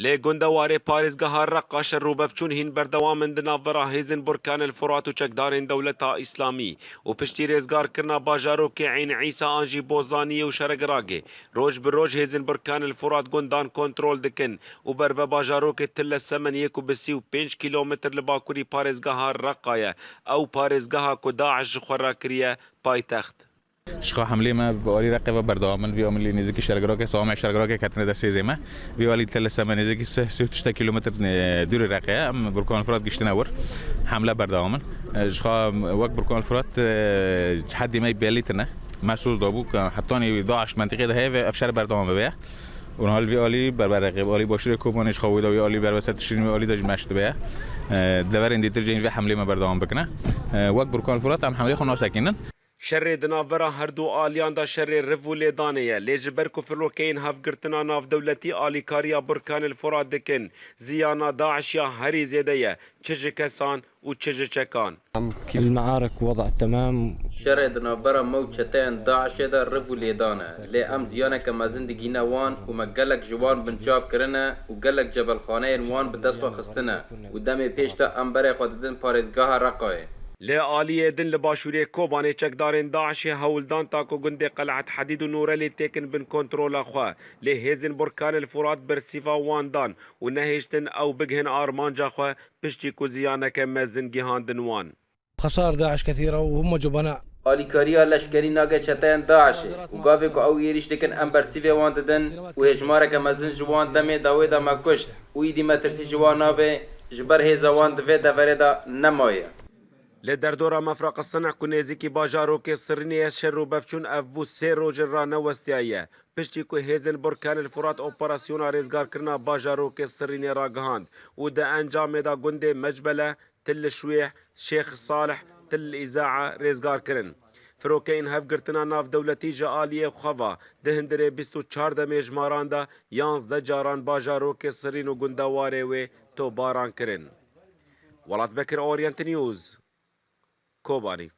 لی گندواره پارێزگەها ڕەقا شەڕوبەفچوون هین بەردەوامن دناڤەرا هێزن بورکان الفرات و چەکدارên دەولەتا ئیسلامی و پشتی رێزگارکردنا باژارۆکê عین عیسا an jî bozaniyê û şeregragê. Roj bi roj hêzin Burkan el Furat gundan kontrol dikin û berve bajarokê Tille Semeniyê ku bi 35 kîlometr li bakurî parêzgeha Reqa ye. Ew parêzgeha ku Daeş ji xwe rakiriye paytext. شخا حمله ما بوالي رقبه بردوامن في عمل نزدیکی شرگراک سوام شرگراک کتنه دسته زمه في والي تل سما نزدیکی 3 کیلومتر دور رقه ام برکان الفرات گشتن اور حمله بردوامن شخا وقت برکان الفرات حد ما يبليتنا مسعود دابوك حطاني داعش منطقه ده هي افشار بردوام بيه ونهال في علی بررقیب علی باشی کوبانش خویده و علی بر وسط شیرین و علی داج مشت بیا دور این دیتر جین و حمله ما بردوام بکنه وقت برکان الفرات هم حمله خونه ساکنن شر دناڤەرا هەردوو ئالیان دا şerê riv û lêdanê lê ji ber ku firokeyên hevgirtina navdewletî alîkariya Burkan el Furat dikin ziyana Daeş ya herî zêde ye çi ji kesan û çi ji çekan. المعارك وضع تمام شر دناڤەرا mew çeteyên Daişê de riv û lêdan e lê em ziyaneke mezin digîne wan û me gelek ji wan binçav kirine û gelek cebelxaneyên wan bi dest xwe xistine û demê pêş de em berê xwe didin parêzgeha Reqayê. Lê aliyê din li başûrê Kobanê çekdarên Daişê hewldan ta ku gundê Qel'et Hedîd û Nûrelê têkin bin kontrola xwe. Lê hêzên Burkan el Furat bersîva wan dan û nehêştin ew bigihin armanca xwe piştî ku ziyaneke mezin gihandin wan. خسائر داعش كثيرة وهم جبناء Alîkariya leşkerî nage çeteyên Daişê û gavê ku ew êrîş dikin em bersîvê wan didin û hejmareke mezin ji wan demê dawê de me kuşt û îdî me tirsî ji wan nabe ji ber hêza wan di vê deverê de nemaye. Li derdora mefraqa Sinek ku nêzîkî bajarokê Sirînê şerrûbevçûn ev bû 3 rojên ranewestiyaye. Piştî ku hêzên Burkan el Furat operasyona rêzgarkirina bajarokê Sirînê ragihand û di encamê da gundê Mecbele, Til Şwêh, Şêx Salih, Til Îzaa rêzgarkirin. Firokeyên hevgirtina navdewletî ji aliyê xwe di hindirê 24 demê jmaran da 11 caran bajarokê Sirîn û gundewarê wê tobaran kirin. Welat Bekir Orient News. Kobani.